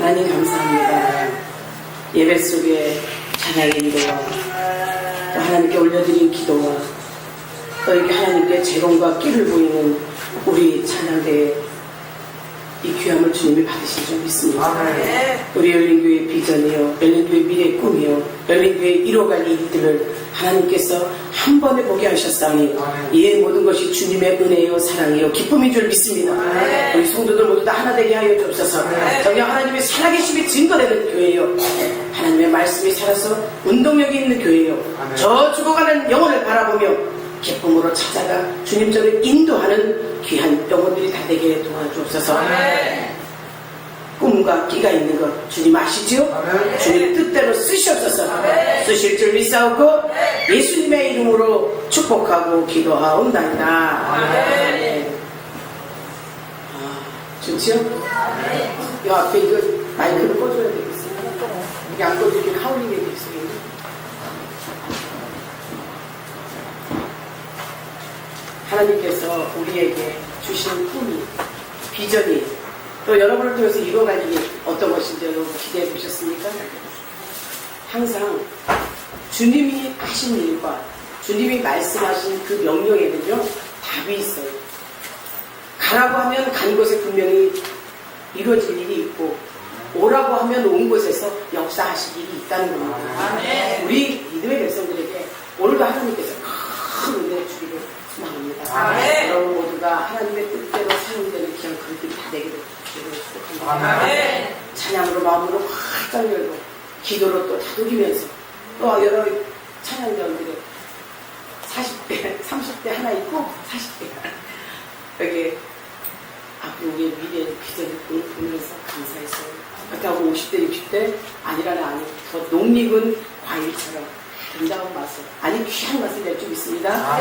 하나님 감사합니다. 예배 속에 찬양의 기도와 또 하나님께 올려드린 기도와 또 이렇게 하나님께 재롱과 끼를 보이는 우리 찬양대의 이 귀함을 주님이 받으실 줄 믿습니다. 우리 열린교회의 비전이요, 열린교회의 미래의 꿈이요, 열린교회의 이뤄갈 일들을 하나님께서 한 번에 보게 하셨사오니 이 모든 것이 주님의 은혜요 사랑이요 기쁨인 줄 믿습니다. 우리 성도들 모두 다 하나 되게 하여 주옵소서. 정녕 하나님의 살아계심이 증거되는 교회요, 하나님의 말씀이 살아서 운동력이 있는 교회요, 저 죽어가는 영혼을 바라보며 기쁨으로 찾아가 주님처럼 인도하는 귀한 영혼들이 다 되게 도와주옵소서. 꿈과 끼가 있는 것 주님 아시죠? 주님 뜻대로 쓰시옵소서. 쓰실 줄 믿사옵고 예수님의 이름으로 축복하고 기도하옵나이다. 좋지요? 이 앞에 이거 마이크를 꺼줘야 되겠어요. 이게 안 꺼지긴 하울링이 되겠어요. 하나님께서 우리에게 주신 꿈이, 비전이 또 여러분을 통해서 이루어갈 일이 어떤 것인지 여러분 기대해 보셨습니까? 항상 주님이 하신 일과 주님이 말씀하신 그 명령에는요 답이 있어요. 가라고 하면 간 곳에 분명히 이루어질 일이 있고 오라고 하면 온 곳에서 역사하실 일이 있다는 겁니다. 우리 믿음의 백성들에게 오늘도 하나님께서 큰 은혜 주기를 소망합니다. 여러분 모두가 하나님의 뜻대로 사용되는 귀한 그릇들이 다 되기를 축복합니다. 찬양으로 마음으로 활짝 열고 기도로 또 다독이면서 또 여러 찬양자들의 40대, 30대 하나 있고 40대 여기 앞으로 우리의 미래의 비전을 보면서 감사했어요. 그렇다고 50대, 60대 아니라는 아니 더 녹익은 과일처럼 아름다운 맛을, 아니 귀한 맛을 낼 줄 믿습니다.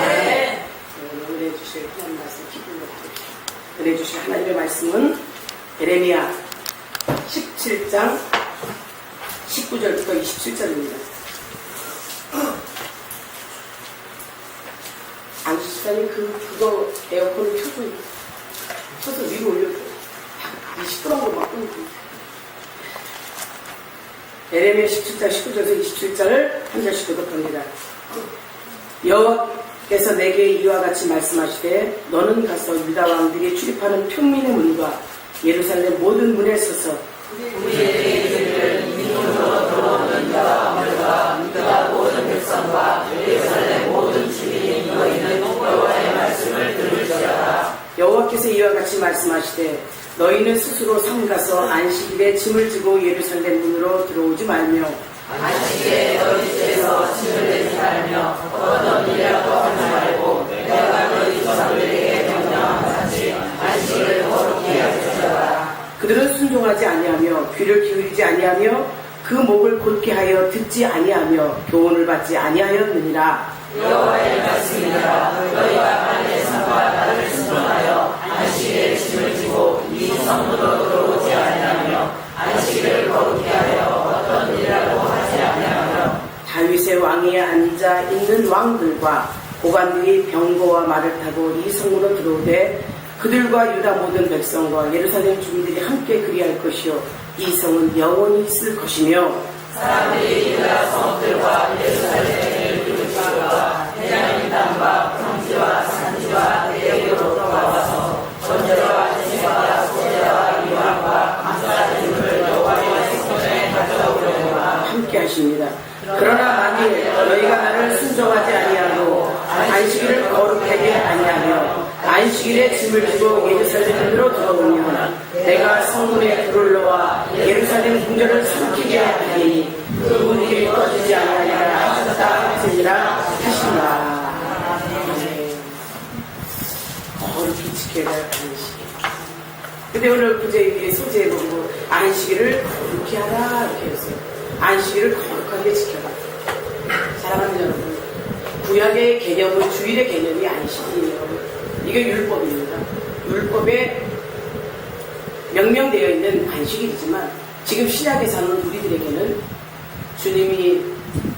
은혜 주실 하나님 말씀 기쁨으로 받으십시오. 은혜 주실 하나님의 말씀은 예레미야 17장 19절부터 27절입니다. 안수사님 그거 에어컨을 켜서 위로 올려줘요. 이 시끄러운 거 막 끊고. 예레미야 17장 19절에서 27절을 한 절씩 교독합니다. 여호와께서 내게 이와 같이 말씀하시되 너는 가서 유다 왕들이 출입하는 평민의 문과 예루살렘 모든 문에 서서 우리의 이들을 이민으로 들어오는 유다 왕들과 유다 모든 백성과 예루살렘 모든 주민이 너희는 여호와의 말씀을 들을지어다. 여호와께서 이와 같이 말씀하시되 너희는 스스로 삼가서 안식일에 짐을 지고 예루살렘 문으로 들어오지 말며 안식일에 너희 집에서 짐을 내지 말며 어떤 일이라도 하지 말고 내가 너희 조상들에게 명령한 같이 안식일을 거룩히 할지어다. 그들은 순종하지 아니하며 귀를 기울이지 아니하며 그 목을 곧게 하여 듣지 아니하며 교훈을 받지 아니하였느니라. 여호와의 말씀이니라. 너희가 만일 삼가 나를 순종하여 안식일에 짐을 지고 이 성문으로 들어오지 아니하며 안식일을 거룩히 하여 어떤 일이라도 하지 아니하며 다윗의 왕위에 앉아 있는 왕들과 고관들이 병거와 말을 타고 이 성문으로 들어오되 그들과 유다 모든 백성과 예루살렘 주민들이 함께 그리할 것이요 이 성은 영원히 있을 것이며 사람들이 유다 성읍들과 예루살렘의 이웃과 대장인 땅과 평지와 산지와 대역으로 돌아와서 번제와 제사와 소제와 이왕과 감사짐을 여호와의 성전에 가져오려니와 함께 하십니다. 그러나 만일 너희가 나를 순종하지 아니하고 안식일을 거룩하게 아니하며 안식일에 짐을 지고 예루살렘으로 들어오면 내가 성문에 불을 놓아 예루살렘 궁전을 삼키게 하리니 그 문이 꺼지지 아니하리라 하셨다 하시니라 하시니라. 거룩히 지켜야 할 안식. 근데 오늘 부제의 소재에 보고 안식일을 거룩히 하라 이렇게 했어요. 안식일을 거룩하게 지켜라. 사랑하는 여러분, 구약의 개념은 주일의 개념이 안식이에요. 이게 율법입니다. 율법에 명명되어 있는 안식일이지만 지금 신약에 사는 우리들에게는 주님이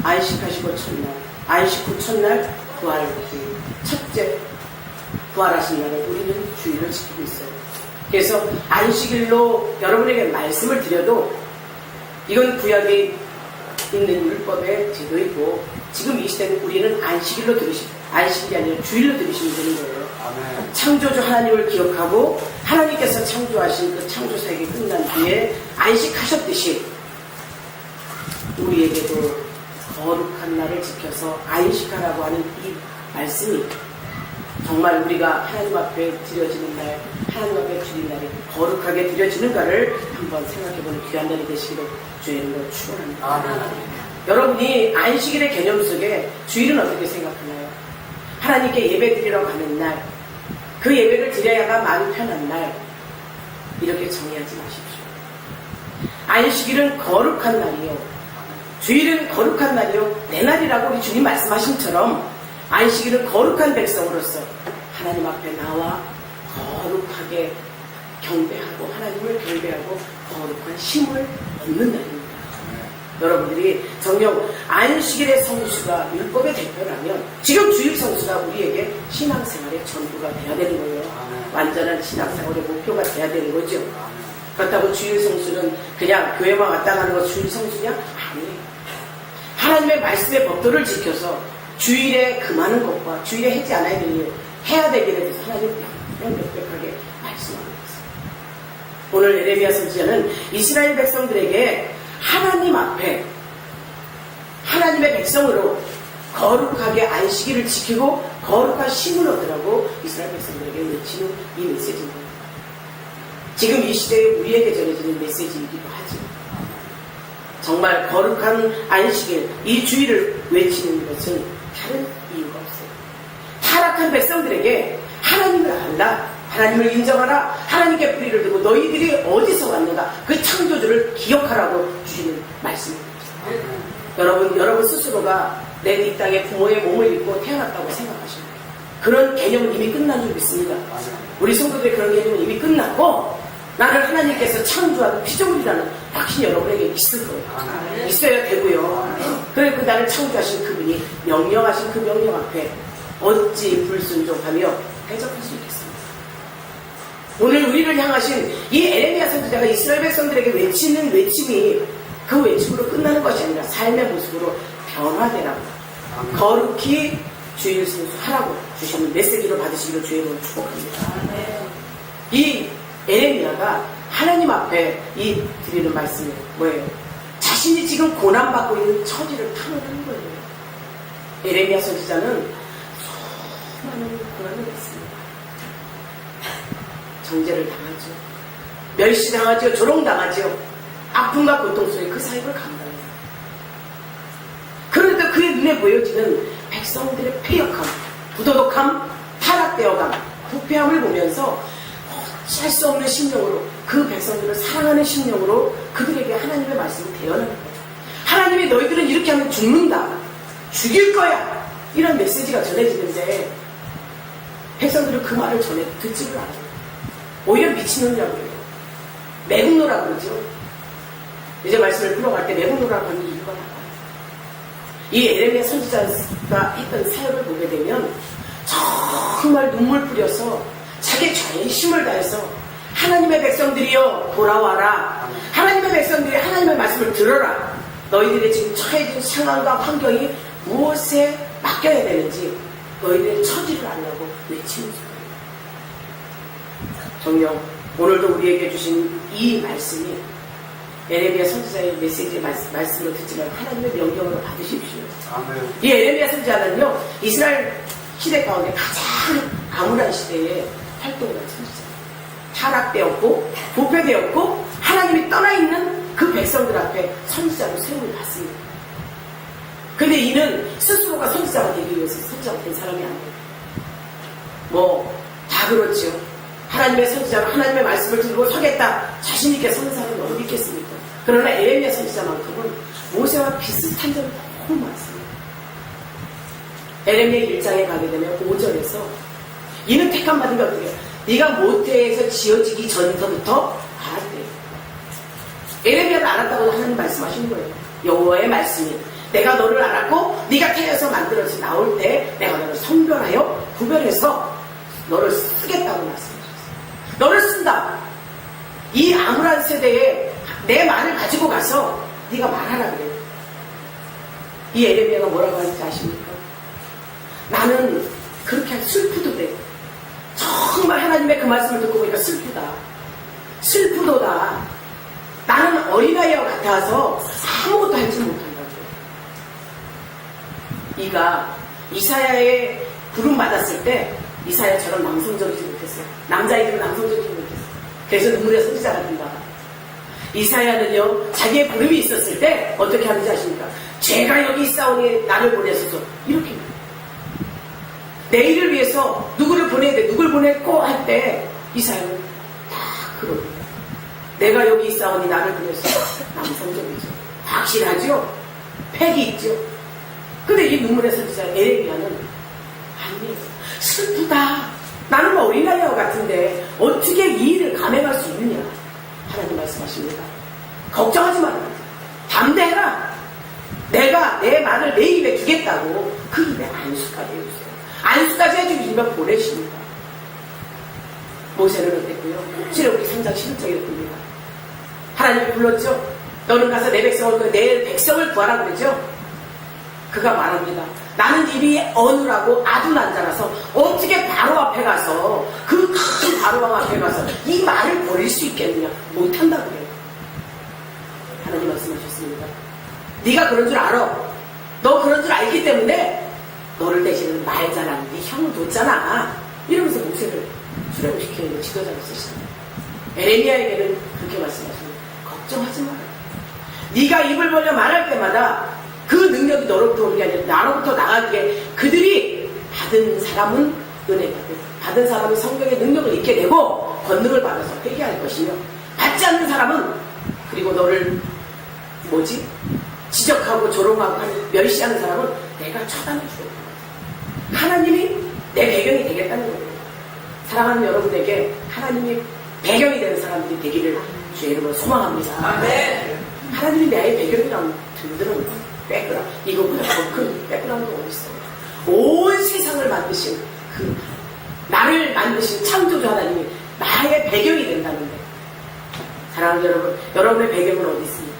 안식하시고 첫날, 안식 후 첫날 부활 후 첫째 부활하신 날에 우리는 주일을 지키고 있어요. 그래서 안식일로 여러분에게 말씀을 드려도 이건 구약에 있는 율법의 제도이고 지금 이 시대는 우리는 안식일이 아니라 주일로 들으시면 되는 거예요. 아멘. 창조주 하나님을 기억하고 하나님께서 창조하신 그 창조사역이 끝난 뒤에 안식하셨듯이 우리에게도 거룩한 날을 지켜서 안식하라고 하는 이 말씀이 정말 우리가 하나님 앞에 드려지는 날, 하나님 앞에 드린 날이 거룩하게 드려지는가를 한번 생각해보는 귀한 날이 되시기를 주의 이름으로 축원합니다. 아멘. 여러분이 안식일의 개념 속에 주일은 어떻게 생각하나요? 하나님께 예배 드리러 가는 날, 그 예배를 드려야가 마음 편한 날, 이렇게 정의하지 마십시오. 안식일은 거룩한 날이요, 주일은 거룩한 날이요, 내 날이라고 우리 주님 말씀하신처럼 안식일은 거룩한 백성으로서 하나님 앞에 나와 거룩하게 경배하고 하나님을 경배하고 거룩한 쉼을 얻는 날입니다. 여러분들이 정녕 안식일의 성수가 율법의 대표라면 지금 주일 성수가 우리에게 신앙생활의 전부가 돼야 되는 거예요. 완전한 신앙생활의 목표가 돼야 되는 거죠. 그렇다고 주일 성수는 그냥 교회만 왔다 가는 거 주일 성수냐? 아니에요. 하나님의 말씀의 법도를 지켜서 주일에 금하는 것과 주일에 하지 않아야 될 일, 해야 될 일에 대해서 하나님 명백하게 말씀하고 있습니다. 오늘 예레미야 선지자는 이스라엘 백성들에게 하나님 앞에 하나님의 백성으로 거룩하게 안식일을 지키고 거룩한 쉼을 얻으라고 이스라엘 백성들에게 외치는 이 메시지입니다. 지금 이 시대에 우리에게 전해지는 메시지이기도 하죠. 정말 거룩한 안식일, 이 주일을 외치는 것은 다른 이유가 없어요. 타락한 백성들에게 하나님을 알라, 하나님을 인정하라, 하나님께 뿌리를 두고 너희들이 어디서 왔는가 그 창조주를 기억하라고 주시는 말씀입니다. 여러분 스스로가 내 이 땅에 부모의 몸을 입고 태어났다고 생각하십니다. 그런 개념은 이미 끝난 줄 믿습니다. 우리 성도들의 그런 개념은 이미 끝났고 나를 하나님께서 창조하는 피조물이라는 확신이 여러분에게 있을 거예요. 있어야 되고요. 그리고 나를 창조하신 그분이 명령하신 그 명령 앞에 어찌 불순종하며 대적할 수 있겠습니까? 오늘 우리를 향하신 이 에레미야 선지자가 이스라엘 백성들에게 외치는 외침이 그 외침으로 끝나는 것이 아니라 삶의 모습으로 변화되라고 거룩히 주일 성수하라고 주시는 메시지로 받으시기로 주의로 축복합니다. 이 에레미야가 하나님 앞에 이 드리는 말씀이 뭐예요? 자신이 지금 고난받고 있는 처지를 탐험하는 거예요. 에레미야 선지자는 수많은 고난을 했습니다. 정죄를 당하죠. 멸시당하죠. 조롱당하죠. 아픔과 고통 속에 그 사역을 감당해요. 그런데 그의 눈에 보여지는 백성들의 패역함, 부도덕함, 타락되어감, 부패함을 보면서 어찌할 수 없는 심령으로 그 백성들을 사랑하는 심령으로 그들에게 하나님의 말씀을 대언하는 거예요. 하나님이 너희들은 이렇게 하면 죽는다. 죽일 거야. 이런 메시지가 전해지는데 백성들은 그 말을 전해 듣지를 않아요. 오히려 미친놈이라고 해요. 매국노라고 그러죠. 이제 말씀을 풀어갈 때 매국노라고 하는 이유가 나와요. 이 에레미야 선지자가 했던 사역을 보게 되면 정말 눈물 뿌려서 자기 전심을 다해서 하나님의 백성들이여 돌아와라. 하나님의 백성들이 하나님의 말씀을 들어라. 너희들의 지금 처해진 상황과 환경이 무엇에 맡겨야 되는지 너희들의 처지를 알라고 외치는 거예요. 정녕 오늘도 우리에게 주신 이 말씀이 에레미야 선지자의 메시지의 말씀으로 듣지만 하나님의 명령으로 받으십시오. 아멘. 이 에레미야 선지자는요 이스라엘 시대 가운데 가장 암울한 시대에 활동을 한 선지자예요. 타락되었고 부패되었고 하나님이 떠나있는 그 백성들 앞에 선지자로 세움을 받습니다. 근데 이는 스스로가 선지자가 되기 위해서 선지자가 된 사람이 아니에요. 뭐 다 그렇죠. 하나님의 선지자가 하나님의 말씀을 들고 서겠다. 자신있게 서는 사람이 어디 있겠습니까? 그러나 에레미야 선지자만큼은 모세와 비슷한 점이 너무 많습니다. 에레미야 1장에 가게 되면 5절에서 이는 택함 받은 게 어떻게 해요? 네가 모태에서 지어지기 전서부터 알았대. 에레미야를 알았다고 하나님 말씀하시는 거예요. 여호와의 말씀이 내가 너를 알았고 네가 태어서 만들어서 나올 때 내가 너를 선별하여 구별해서 너를 쓰겠다고 말씀하셨어요. 너를 쓴다. 이 암울한 세대에 내 말을 가지고 가서 네가 말하라 그래요. 이 에레미야가 뭐라고 하는지 아십니까? 나는 그렇게 슬프도 돼. 정말 하나님의 그 말씀을 듣고 보니까 슬프다. 슬프도다. 나는 어린아이와 같아서 아무것도 하지 못한다고. 이가 이사야의 부름 받았을 때 이사야처럼 남성적이지 못했어요. 남자이들은 남성적이지 못했어요. 그래서 눈물의 선지자가 된다. 이사야는요, 자기의 부름이 있었을 때 어떻게 하는지 아십니까? 제가 여기 있사오니 나를 보내소서. 이렇게 말해요. 내일을 위해서 누구를 보내야 돼, 누굴 보냈고 할 때 이사야는 다 그러고 내가 여기 있사오니 나를 보내소서. 남성적이죠. 확실하죠? 팩이 있죠? 근데 이 눈물의 선지자 에레미야는 아니, 슬프다. 나는 어린아이와 같은데 어떻게 이 일을 감행할 수 있느냐. 하나님 말씀하십니다. 걱정하지 마라. 담대해라. 내가 내 말을 내 입에 주겠다고 그 입에 안수까지 해주세요. 안수까지 해주시면 보내십니다. 모세는 어땠고요? 출애굽기 3장 11절에 봅니다. 하나님이 불렀죠. 너는 가서 내 백성을 내 백성을 구하라 그러죠. 그가 말합니다. 나는 입이 어눌하고 아둔한 자라서 어떻게 바로 앞에 가서 그 큰 바로왕 앞에 가서 이 말을 버릴 수 있겠느냐. 못한다 그래요. 하나님 말씀하셨습니다. 네가 그런 줄 알아. 너 그런 줄 알기 때문에 너를 대신은 말자라는 네 형을 뒀잖아. 이러면서 모세를 출애굽시키는 지도자로 쓰시는 에레미야에게는 그렇게 말씀하십니다. 걱정하지 마라. 네가 입을 벌려 말할 때마다 그 능력이 너로부터 오는 게 아니라 나로부터 나가기에 그들이 받은 사람은 은혜가 되고 받은 사람은 성령의 능력을 잊게 되고 권능을 받아서 회개할 것이며 받지 않는 사람은 그리고 너를 지적하고 조롱하고 멸시하는 사람은 내가 처단해 주겠다. 하나님이 내 배경이 되겠다는 거예요. 사랑하는 여러분에게 하나님이 배경이 되는 사람들이 되기를 주의 이름으로 소망합니다. 네. 하나님이 나의 배경이라면 든든한 백그라운드, 이거보다 더 큰 백그라운드가 어딨어요. 온 세상을 만드신 나를 만드신 창조주 하나님이 나의 배경이 된다는데, 사랑하는 여러분, 여러분의 배경은 어디 있습니까?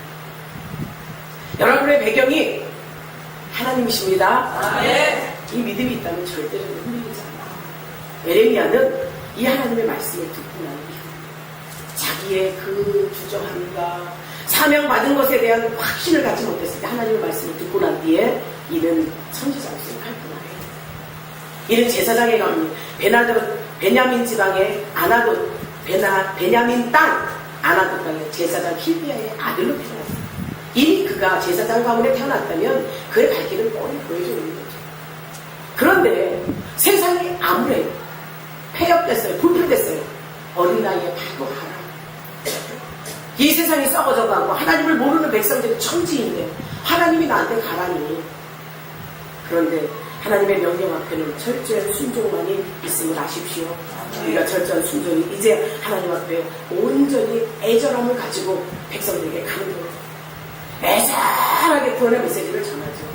여러분의 배경이 하나님이십니다. 네. 이 믿음이 있다면 절대적으로 흔들리지 않아요. 에레미야는 이 하나님의 말씀을 듣고 난 이후 자기의 그 주저함과 사명받은 것에 대한 확신을 갖지 못했을 때 하나님의 말씀을 듣고 난 뒤에 이는 선지자로서 활동하래요. 이는 제사장에 가면 베냐민 지방의 베냐민 땅 아나도 땅의 제사장 힐기야의 아들로 태어났어요. 이미 그가 제사장 가문에 태어났다면 그의 갈 길은 뻔히 보여져 있는 거죠. 그런데 세상이 암울해요. 폐역됐어요. 불편됐어요. 어린 나이에 바로 가라. 이 세상이 썩어져가고 하나님을 모르는 백성들이 천지인데 하나님이 나한테 가라니. 그런데 하나님의 명령 앞에는 철저한 순종만이 있음을 아십시오. 우리가 철저한 순종이 이제 하나님 앞에 온전히 애절함을 가지고 백성들에게 가는 거예요. 애절하게 구원의 메시지를 전하죠.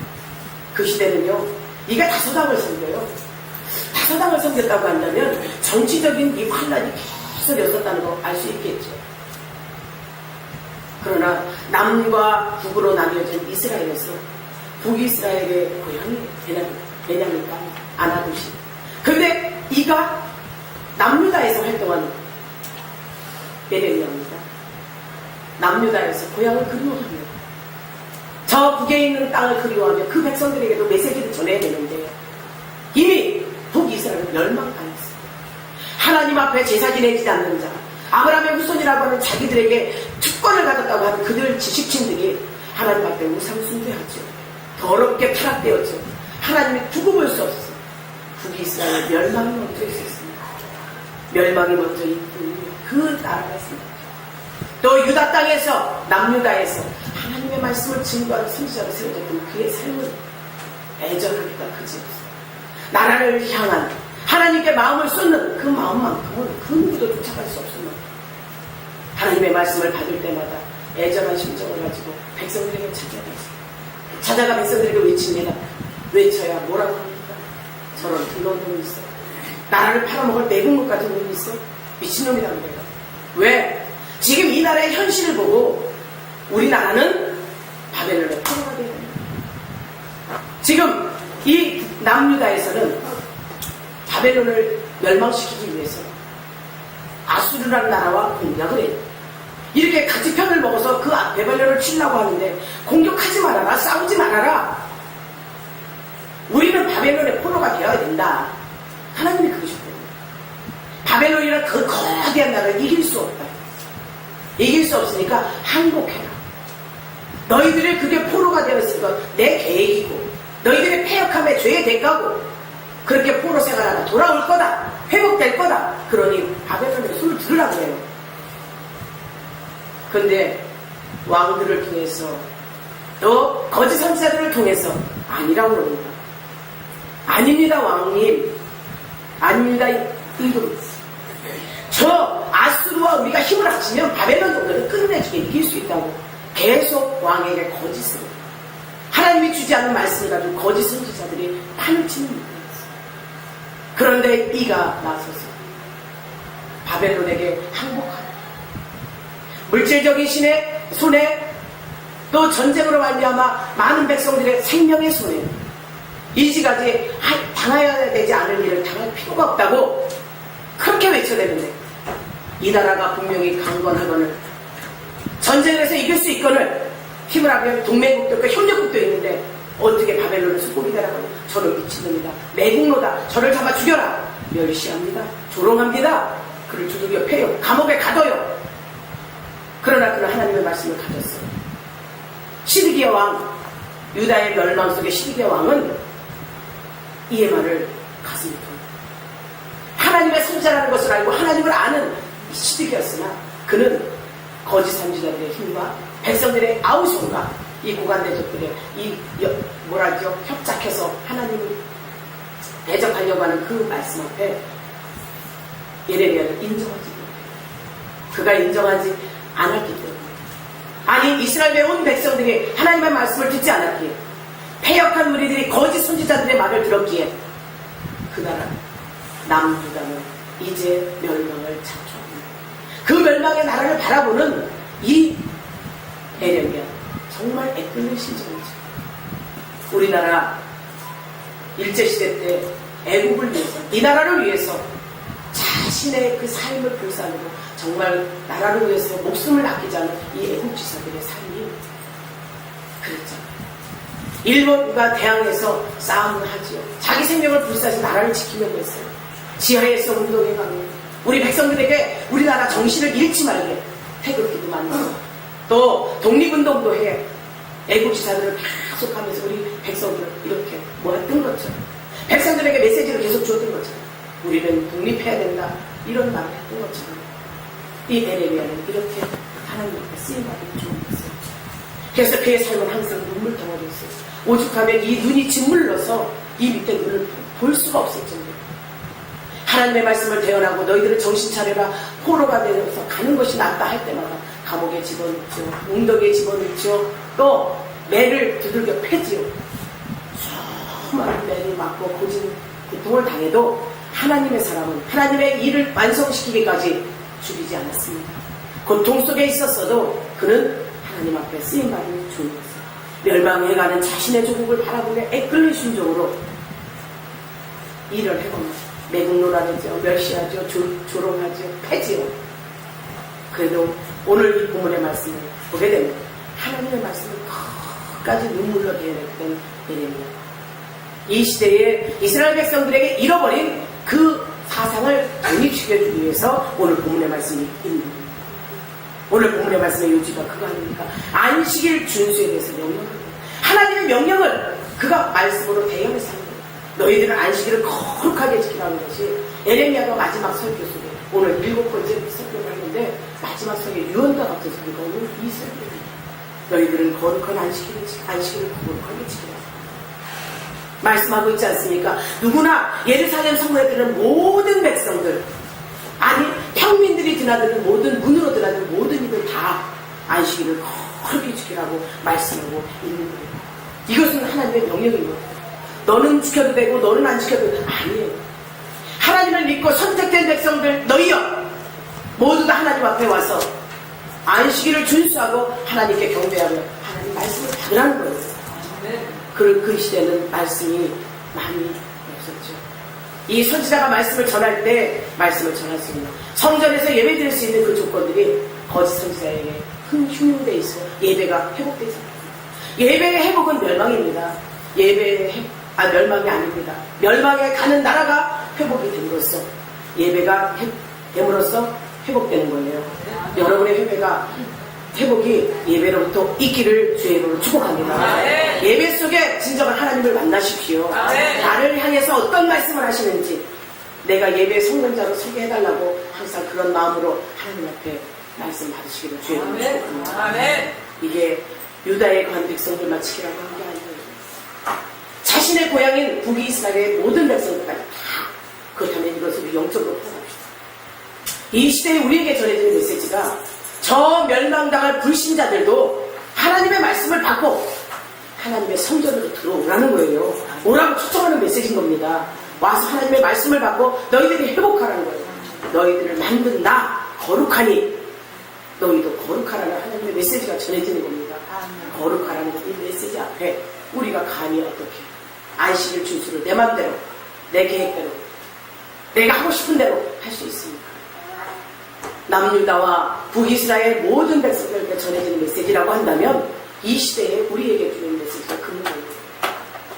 그 시대는요, 네가 다소당을 섬겨요. 다소당을 섬겼다고 한다면 정치적인 이 환란이 계속 였었다는 거 알 수 있겠죠. 그러나 남과 북으로 나뉘어진 이스라엘에서 북이스라엘의 고향이 베냐민 땅 아나도시. 근데 이가 남유다에서 활동한 에레미야입니다. 남유다에서 고향을 그리워합니다. 저 북에 있는 땅을 그리워하며 그 백성들에게도 메시지를 전해야 되는데 이미 북이스라엘은 멸망당했습니다. 하나님 앞에 제사 지내지 않는 자, 아브라함의 후손이라고 하는 자기들에게 특권을 가졌다고 하는 그들 지식층들이 하나님 앞에 우상 숭배하죠. 더럽게 타락되었죠. 하나님이 두고 볼 수 없어요. 북이스라엘 멸망이 먼저 있었습니다. 멸망이 먼저 있고 그 나라가 있습니다. 또 유다 땅에서 남유다에서 하나님의 말씀을 증거하는 선지자로 세워졌던 그의 삶은 애절하기가 그지없어요. 나라를 향한 하나님께 마음을 쏟는 그 마음만큼은 그 누구도 쫓아갈 수 없습니다. 하나님의 말씀을 받을 때마다 애절한 심정을 가지고 백성들에게 찾아가 백성들에게 외칩니다. 외쳐야 뭐라고 합니까? 저런 들러온 놈이 있어. 나라를 팔아먹을 내국물 같은 놈이 있어. 미친놈이라는 거예요. 왜? 지금 이 나라의 현실을 보고 우리나라는 바벨론의 포로가 되어야 됩니다. 지금 이 남유다에서는 바벨론을 멸망시키기 위해서 아수르라는 나라와 공략을 해요. 이렇게 같이 편을 먹어서 그 바벨론을 치려고 하는데 공격하지 말아라, 싸우지 말아라. 우리는 바벨론의 포로가 되어야 된다. 하나님이 그러셨거든요. 바벨론이라는 그 거대한 나라를 이길 수 없다. 이길 수 없으니까 항복해라. 너희들이 그게 포로가 되었을 것 내 계획이고 너희들의 패역함의 죄의 대가고 그렇게 포로 생활하다 돌아올 거다. 회복될 거다. 그러니 바벨론의 손을 들으라고 해요. 근데 왕들을 통해서 또 거짓 선지자들을 통해서 아니라고 그럽니다. 아닙니다, 왕님. 아닙니다, 이분. 저 아수르와 우리가 힘을 합치면 바벨론 정도는 끝내주게 이길 수 있다고 계속 왕에게 거짓을 해요. 하나님이 주지 않는 말씀을 가지고 거짓 선지자들이 판을 치는 일이었어요. 그런데 이가 나서서 바벨론에게 항복하라. 물질적인 신의 손에 또 전쟁으로 말미암아 많은 백성들의 생명의 손에 이지까지 당해야 되지 않을 일을 당할 필요가 없다고 그렇게 외쳐대는데 이 나라가 분명히 강건하거늘 전쟁을 해서 이길 수 있거늘 힘을 하면 동맹국도 있고 협력국도 있는데 어떻게 바벨론을 수복이 되라고 하냐. 저는 미친놈이다. 매국노다. 저를 잡아 죽여라. 멸시합니다. 조롱합니다. 그를 두들겨 패요. 감옥에 가둬요. 그러나 그는 하나님의 말씀을 가졌어요. 시드기야 왕, 유다의 멸망 속의 시드기야 왕은 이의 말을 가슴에 듭니다. 하나님의 선지자라는 것을 알고 하나님을 아는 시드기였으나 그는 거짓 선지자들의 힘과 백성들의 아우성과 이 고관대적들의 협작해서 하나님을 대적하려고 하는 그 말씀 앞에 예레미야를 인정하지 못해요. 그가 인정하지 않았기 때문에 아니 이스라엘의 온 백성들이 하나님의 말씀을 듣지 않았기에 패역한 우리들이 거짓 선지자들의 말을 들었기에 그 나라 남유다는 이제 멸망을 자초합니다. 그 멸망의 나라를 바라보는 이 예레미야 정말 애끓는 심정이죠. 우리나라 일제시대 때 애국을 위해서 이 나라를 위해서 자신의 그 삶을 불사르고 정말 나라를 위해서 목숨을 아끼지 않은 이 애국지사들의 삶이 그랬잖아요. 일본과 대항해서 싸움을 하지요. 자기 생명을 불사해서 나라를 지키려고 했어요. 지하에서 운동해가며 우리 백성들에게 우리나라 정신을 잃지 말게 태극기도 만들고 또 독립운동도 해 애국지사들을 계속하면서 우리 백성들을 이렇게 모았던 것처럼 백성들에게 메시지를 계속 줬던 것처럼 우리는 독립해야 된다 이런 말을 했던 것처럼 이 예레미야는 이렇게 하나님 앞에 쓰임받은 종이었어요. 그래서 그의 삶은 항상 눈물 덩어리였어요. 오죽하면 이 눈이 짓물러서 이 밑에 눈을 볼 수가 없을 정도로 하나님의 말씀을 대언하고 너희들은 정신 차려라 포로가 되어서 가는 것이 낫다 할 때마다 감옥에 집어넣죠. 웅덕에 집어넣죠. 또 매를 두들겨 패지요. 수많은 매를 맞고 고통을 당해도 하나님의 사람은 하나님의 일을 완성시키기까지 죽이지 않았습니다. 고통 속에 있었어도 그는 하나님 앞에 쓰임받은 종이었어요. 멸망해가는 자신의 조국을 바라보며 애끓는 심정으로 일을 해보면 매국노라죠. 멸시하죠. 조롱하죠. 패지요. 그래도 오늘 이 본문의 말씀을 보게 되면 하나님의 말씀을 끝까지 눈물로 대했던 예레미야. 이 시대에 이스라엘 백성들에게 잃어버린 그 사상을 독립시켜주기 위해서 오늘 본문의 말씀이 있는 겁니다. 오늘 본문의 말씀의 요지가 그거 아닙니까? 안식일 준수에 대해서 명령합니다. 하나님의 명령을 그가 말씀으로 대연해서 합니다. 너희들은 안식일을 거룩하게 지키라는 것이 예레미야가 마지막 설교 속에 오늘 7번째 설교를 하는데 마지막 설교에 유언과 같은 설교가 오늘 이 설교입니다. 너희들은 거룩한 안식일을 거룩하게 지키라. 말씀하고 있지 않습니까? 누구나 예루살렘 성문에 들은 모든 백성들 아니 평민들이 드나드는 모든 문으로 드나드는 모든 이들 다 안식일을 거룩히 지키라고 말씀하고 있는 거예요. 이것은 하나님의 명령입니다. 너는 지켜도 되고 너는 안 지켜도 되고 아니에요. 하나님을 믿고 선택된 백성들 너희여 모두 다 하나님 앞에 와서 안식일을 준수하고 하나님께 경배하며 하나님 말씀을 받으라는 거예요. 그 시대는 말씀이 많이 없었죠. 이 선지자가 말씀을 전할 때 말씀을 전할 수 있는, 성전에서 예배 드릴 수 있는 그 조건들이 거짓 선지자에게 흉흉되어 있어 예배가 회복되지 않습니다. 예배의 회복은 멸망입니다. 멸망이 아닙니다. 멸망에 가는 나라가 회복이 됨으로써 예배가 됨으로써 회복되는 거예요. 여러분의 회복이 예배로부터 있기를 주의 이름으로 축복합니다. 예배 속에 진정한 하나님을 만나십시오. 나를 향해서 어떤 말씀을 하시는지 내가 예배 성공자로 서게 해달라고 항상 그런 마음으로 하나님 앞에 말씀 받으시기를 주의 이름으로 축복합니다. 이게 유다에 관한 백성들만 지키라고 한 게 아니에요. 자신의 고향인 북이스라엘의 모든 백성들까지 다. 그렇다면 이것을 영적으로 풀어갑시다. 이 시대에 우리에게 전해지는 메시지가 저 멸망당할 불신자들도 하나님의 말씀을 받고 하나님의 성전으로 들어오라는 거예요. 오라고 초청하는 메시지인 겁니다. 와서 하나님의 말씀을 받고 너희들이 회복하라는 거예요. 너희들을 만든 나 거룩하니 너희도 거룩하라는 하나님의 메시지가 전해지는 겁니다. 거룩하라는 이 메시지 앞에 우리가 감히 어떻게 안식일 준수를 내 맘대로 내 계획대로 내가 하고 싶은 대로 할 수 있습니까? 남유다와 북이스라엘 모든 백성들에게 전해지는 메시지라고 한다면 이 시대에 우리에게 주는 메시지가 근본입니다.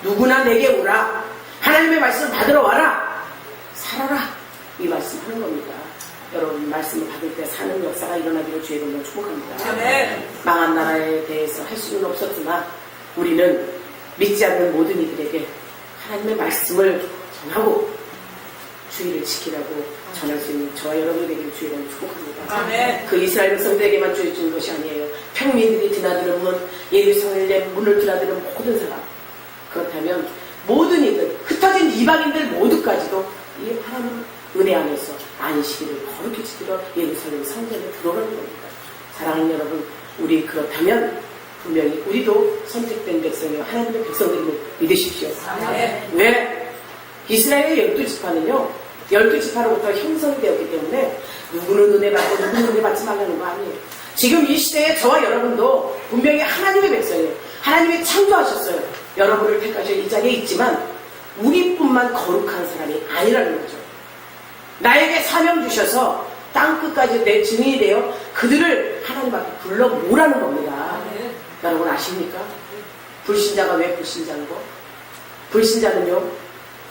누구나 내게 오라. 하나님의 말씀을 받으러 와라. 살아라. 이 말씀 하는 겁니다. 여러분 말씀을 받을 때 사는 역사가 일어나기를 주의 이름으로 축복합니다. 망한 나라에 대해서 할 수는 없었지만 우리는 믿지 않는 모든 이들에게 하나님의 말씀을 전하고 주의를 지키라고 전할 수 있는 저와 여러분에게 주의 이름으로 축복합니다. 그 이스라엘 백성들에게만 주의 주는 것이 아니에요. 평민들이 드나드는 문, 예루살렘 문을 드나드는 모든 사람. 그렇다면 모든 이들, 흩어진 이방인들 모두까지도 이 하나님 은혜 안에서 안식일을 거룩히 지키러 예루살렘 성전에 들어오는 겁니다. 사랑하는 여러분, 우리 그렇다면 분명히 우리도 선택된 백성이요 하나님의 백성들을 믿으십시오. 왜? 이스라엘의 12지파는요 12지파로부터 형성되었기 때문에 누구는 은혜 받고 누구는 은혜 받지 말라는 거 아니에요. 지금 이 시대에 저와 여러분도 분명히 하나님의 백성이에요. 하나님이 창조하셨어요. 여러분을 택하셔 이 자리에 있지만 우리뿐만 거룩한 사람이 아니라는 거죠. 나에게 사명 주셔서 땅끝까지 내 증인이 되어 그들을 하나님 앞에 불러 모으라는 겁니다. 여러분 아십니까? 불신자가 왜 불신자인 거? 불신자는요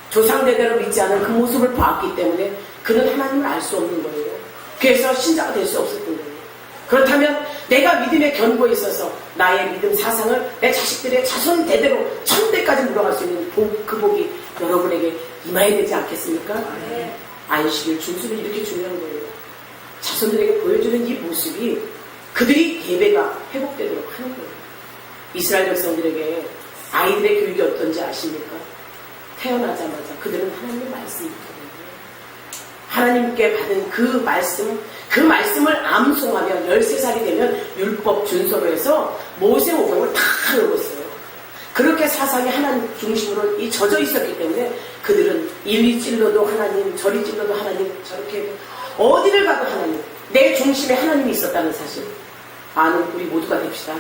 조상대대로 믿지 않은 그 모습을 봤기 때문에 그는 하나님을 알 수 없는 거예요. 그래서 신자가 될 수 없었던 거예요. 그렇다면 내가 믿음의 견고에 있어서 나의 믿음 사상을 내 자식들의 자손 대대로 천대까지 물어갈 수 있는 그 복이 여러분에게 임해야 되지 않겠습니까? 안식일 준수는 이렇게 중요한 거예요. 자손들에게 보여주는 이 모습이 그들이 예배가 회복되도록 하는 거예요. 이스라엘 백성들에게 아이들의 교육이 어떤지 아십니까? 태어나자마자 그들은 하나님의 말씀이 있거든요. 하나님께 받은 그 말씀을 암송하며 13살이 되면 율법 준서로 해서 모세오경을 다 읽었어요. 그렇게 사상이 하나님 중심으로 젖어 있었기 때문에 그들은 이리 찔러도 하나님, 저리 찔러도 하나님, 저렇게 어디를 가도 하나님, 내 중심에 하나님이 있었다는 사실 아는 우리 모두가 됩시다.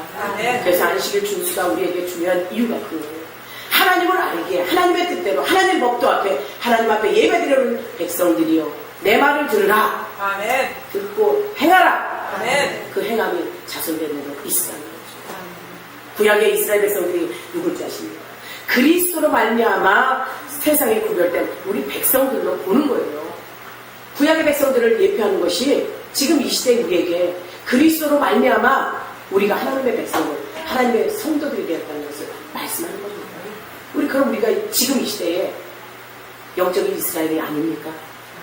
그래서 안식일 준수가 우리에게 중요한 이유가 그거예요. 하나님을 알게 하나님의 뜻대로 하나님 법도 앞에 하나님 앞에 예배드리는 백성들이요 내 말을 들으라. 듣고 행하라. 그 행함이 자손되는 대로 있으라는 거죠. 구약의 이스라엘 백성들이 누굴지 아십니까? 그리스도로 말미암아 세상에 구별된 우리 백성들로 보는 거예요. 구약의 백성들을 예표하는 것이 지금 이 시대 우리에게 그리스도로 말미암아 우리가 하나님의 백성들, 하나님의 성도들이 되었다는 것을 말씀하는 겁니다. 그럼 우리가 지금 이 시대에 영적인 이스라엘이 아닙니까?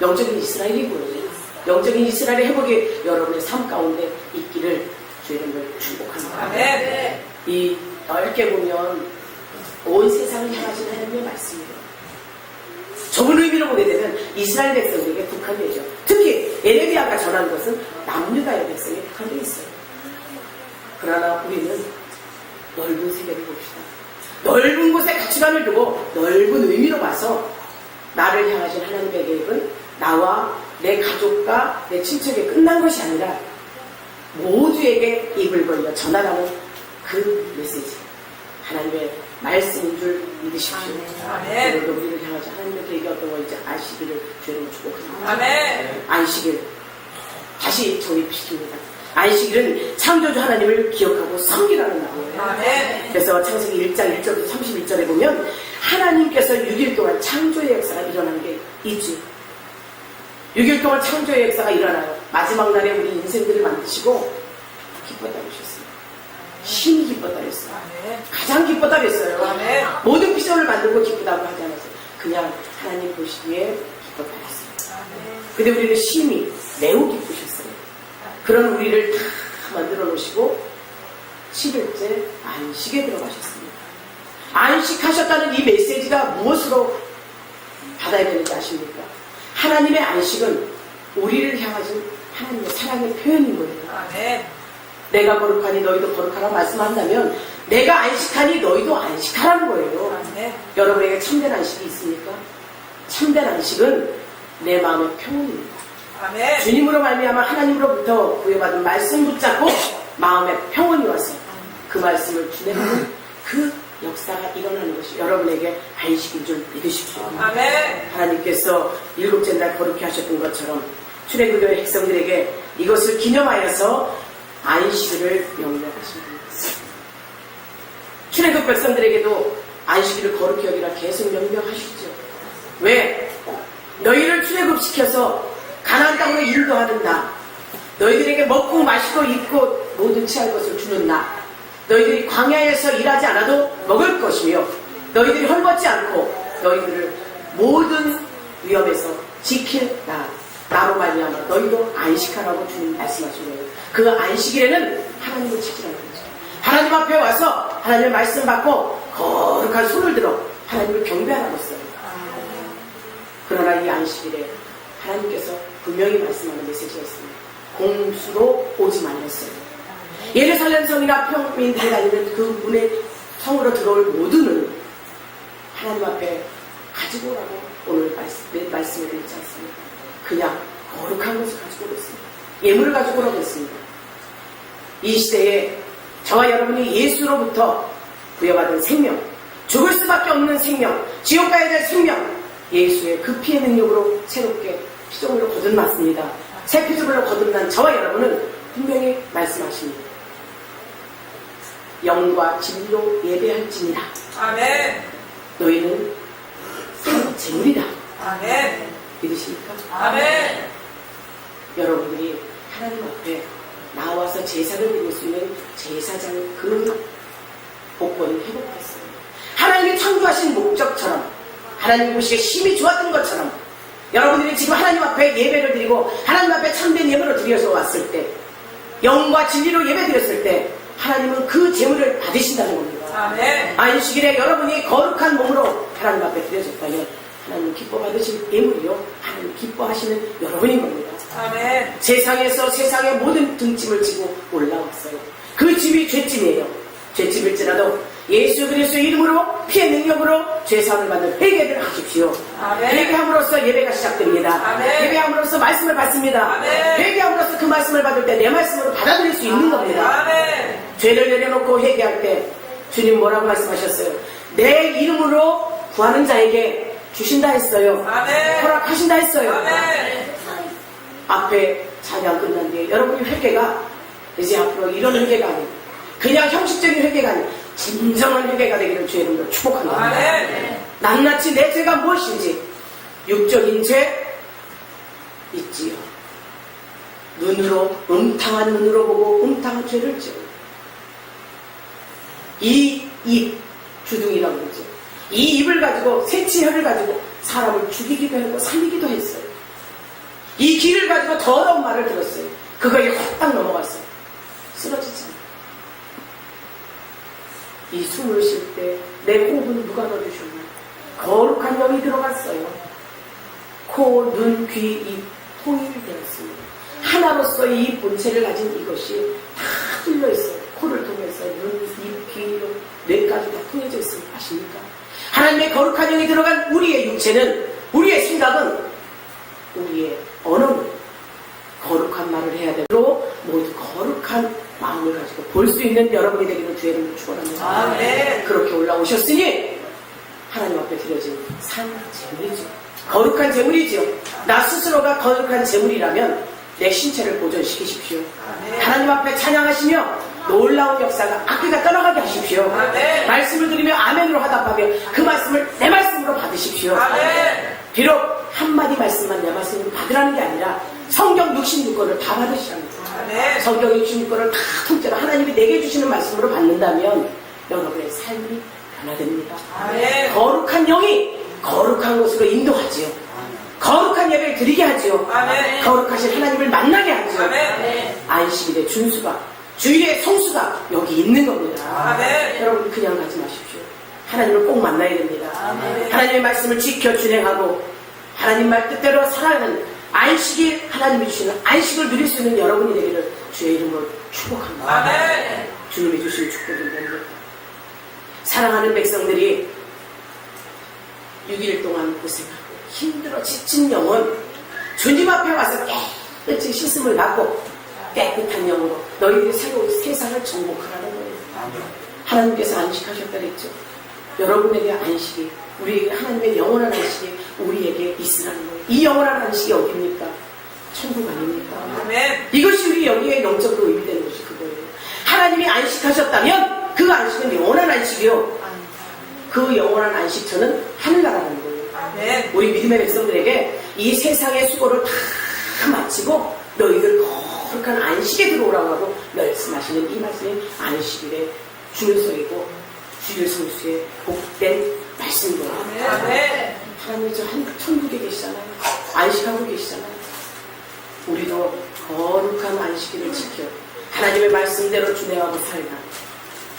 영적인 이스라엘이 뭐예요? 영적인 이스라엘의 회복이 여러분의 삶 가운데 있기를 주의 이름으로 축복합니다. 이 넓게 보면 온 세상을 향하시는 하나님의 말씀이에요. 좁은 의미로 보게 되면 이스라엘 백성에게 국한되죠. 특히 예레미야가 전하는 것은 남유다의 백성에 국한되어 있어요. 그러나 우리는 넓은 세계를 봅시다. 넓은 곳에 가치관을 두고 넓은 의미로 봐서 나를 향하신 하나님의 계획은 나와 내 가족과 내 친척에 끝난 것이 아니라 모두에게 입을 벌려 전하라는 그 메시지. 하나님의 말씀인 줄 믿으십시오. 아멘. 오늘도 우리를 향하자 하나님의 계획이 어떤 건지 아시기를 주님을 축복합니다. 아멘. 안식일 다시 정립시킵니다. 안식일은 창조주 하나님을 기억하고 섬기라는 말이에요. 아멘. 그래서 창세기 1장 1절부터 31절에 보면 하나님께서 6일 동안 창조의 역사가 일어나는 게 있지. 6일 동안 창조의 역사가 일어나요. 마지막 날에 우리 인생들을 만드시고 기뻤다고 하셨어요. 신이 기뻤다고 했어요. 아멘. 가장 기뻤다고 했어요. 아멘. 모든 피조물을 만들고 기쁘다고 하지 않았어요. 그냥 하나님 보시기에 기뻤다고 했어요. 아멘. 근데 우리는 신이 매우 기쁘셨어요. 그런 우리를 다 만들어 놓으시고 7일째 안식에 들어가셨습니다. 안식하셨다는 이 메시지가 무엇으로 받아야 되는지 아십니까? 하나님의 안식은 우리를 향하신 하나님의 사랑의 표현인 거예요. 아멘. 내가 거룩하니 너희도 거룩하라고 말씀한다면 내가 안식하니 너희도 안식하라는 거예요. 아멘. 여러분에게 참된 안식이 있습니까? 참된 안식은 내 마음의 평온입니다. 아멘. 주님으로 말미암아 하나님으로부터 부여받은 말씀 붙잡고 마음의 평온이 와서 그 말씀을 준행하는 그 역사가 일어나는 것이 여러분에게 안식인 줄 믿으십시오. 아멘. 하나님께서 일곱째 날 거룩히 하셨던 것처럼 출애굽의 백성들에게 이것을 기념하여서 안식일을 명령하십니다. 출애굽 백성들에게도 안식일을 거룩히 여기라 계속 명령하시죠. 왜? 너희를 출애굽시켜서 가나안 땅으로 인도하는 나, 너희들에게 먹고 마시고 입고 모든 취할 것을 주는 나, 너희들이 광야에서 일하지 않아도 먹을 것이며 너희들이 헐벗지 않고 너희들을 모든 위험에서 지킬 나로 말미암아 너희도 안식하라고 주님 말씀하신 거예요. 그 안식일에는 하나님을 찾으라는 거죠. 하나님 앞에 와서 하나님의 말씀 받고 거룩한 손을 들어 하나님을 경배하라고 했어요. 그러나 이 안식일에 하나님께서 분명히 말씀하는 메시지가 있습니다. 공수로 오지 말랬어요. 예루살렘 성이나 평민들이 다니는 그 문에 성으로 들어올 모두는 하나님 앞에 가지고 오라고 오늘 말씀을 드리지 않습니다. 그냥 거룩한 것을 가지고 오겠습니다. 예물을 가지고 오라고 했습니다. 이 시대에 저와 여러분이 예수로부터 부여받은 생명, 죽을 수밖에 없는 생명, 지옥 가야 될 생명, 예수의 그 피의 능력으로 새롭게 피조물로 거듭났습니다. 새 피조물로 거듭난 저와 여러분은 분명히 말씀하십니다. 영과 진리로 예배할지니라. 아멘. 너희는 재물이다. 아멘. 믿으십니까? 아멘. 여러분들이 하나님 앞에 나와서 제사를 드릴 수 있는 제사장 그 복권을 회복했어요. 하나님이 창조하신 목적처럼 하나님 보시기에 힘이 좋았던 것처럼 여러분들이 지금 하나님 앞에 예배를 드리고 하나님 앞에 참된 예물을 드려서 왔을 때 영과 진리로 예배 드렸을 때 하나님은 그 제물을 받으신다는 겁니다. 아멘. 안식일에 여러분이 거룩한 몸으로 하나님 앞에 드려졌다면 하나님 기뻐 받으신 예물이요 하나님 기뻐하시는 여러분인 겁니다. 아멘. 세상에서 세상의 모든 등짐을 지고 올라왔어요. 그 짐이 죄짐이에요. 죄짐일지라도 예수 그리스도의 이름으로 피의 능력으로 죄사함을 받는 회개를 하십시오. 아멘. 회개함으로써 예배가 시작됩니다. 아멘. 회개함으로써 말씀을 받습니다. 아멘. 회개함으로써 그 말씀을 받을 때 내 말씀으로 받아들일 수 있는 겁니다. 아멘. 죄를 내려놓고 회개할 때 주님 뭐라고 말씀하셨어요? 내 이름으로 구하는 자에게 주신다 했어요. 아멘. 허락하신다 했어요. 아멘. 앞에 찬양 끝난 뒤에 여러분이 회개가 이제 앞으로 이런 회개가 아니고 그냥 형식적인 회개가 아니고 진정한 회개가 되기를 주의 이름으로 축복합니다. 아멘. 낱낱이 내 죄가 무엇인지 육적인 죄 있지요. 눈으로 음탕한 눈으로 보고 음탕한 죄를 지어요. 이 입 주둥이라고 그러죠. 이 입을 가지고 새치혈을 가지고 사람을 죽이기도 하고 살리기도 했어요. 이 귀를 가지고 더러운 말을 들었어요. 그거에 확딱 넘어갔어요. 쓰러지지 않아요. 이 숨을 쉴 때 내 호흡은 누가 넣어주셨나요? 거룩한 영이 들어갔어요. 코, 눈, 귀, 입 통일되었습니다. 하나로서 이 본체를 가진 이것이 다 뚫려있어요. 코를 통해서 눈, 입, 귀, 뇌까지 다 통해져 있습니다. 아십니까? 하나님의 거룩한 영이 들어간 우리의 육체는, 우리의 생각은, 우리의 언어는 거룩한 말을 해야 되고 모두 거룩한 마음을 가지고 볼 수 있는 여러분이 되기를 주의 이름으로 축원합니다. 아멘. 그렇게 올라오셨으니 하나님 앞에 드려진 산 제물이죠. 거룩한 제물이죠. 나 스스로가 거룩한 제물이라면 내 신체를 보존시키십시오. 하나님 앞에 찬양하시며 놀라운 역사가 악기가 떠나가게 하십시오. 아멘. 말씀을 드리며 아멘으로 화답하며 그 말씀을 내 말씀으로 받으십시오. 아멘. 비록 한마디 말씀만 내 말씀으로 받으라는 게 아니라 성경 66권을 다 받으시랍니다. 아멘. 성경 66권을 다 통째로 하나님이 내게 주시는 말씀으로 받는다면 여러분의 삶이 변화됩니다. 아멘. 거룩한 영이 거룩한 곳으로 인도하지요. 거룩한 예배를 드리게 하지요. 아멘. 거룩하신 하나님을 만나게 하지요. 아멘. 안식일의 준수가, 주일의 성수가 여기 있는 겁니다. 아멘. 여러분 그냥 가지 마십시오. 하나님을 꼭 만나야 됩니다. 아멘. 하나님의 말씀을 지켜 준행하고 하나님 말 뜻대로 살아가는 안식일, 하나님이 주시는 안식을 누릴 수 있는 여러분이 되기를 주의 이름으로 축복합니다. 아멘. 주님이 주신 축복입니다. 사랑하는 백성들이 6일 동안 고생하고 힘들어 지친 영혼 주님 앞에 와서 깨끗이 씻음을 받고 깨끗한 영으로 너희들이 새로운 세상을 정복하라는 거예요. 하나님께서 안식하셨다 그랬죠. 여러분에게 안식이, 우리에게 하나님의 영원한 안식이 우리에게 있으라는 거예요. 이 영원한 안식이 어디입니까? 천국 아닙니까? 아멘. 이것이 우리 여기에 영적으로 의미되는 것이 그거예요. 하나님이 안식하셨다면 그 안식은 영원한 안식이요. 그 영원한 안식처는 하늘나라라는 거예요. 아멘. 우리 믿음의 백성들에게 이 세상의 수고를 다 마치고 너희들 거룩한 안식에 들어오라고 하고 말씀하시는 이 말씀이 안식일의 중요성이고 주일 성수의 복된 말씀입니다. 아멘. 하나님이 저 천국에 계시잖아요. 안식하고 계시잖아요. 우리도 거룩한 안식일을 지켜 하나님의 말씀대로 준행하고 살다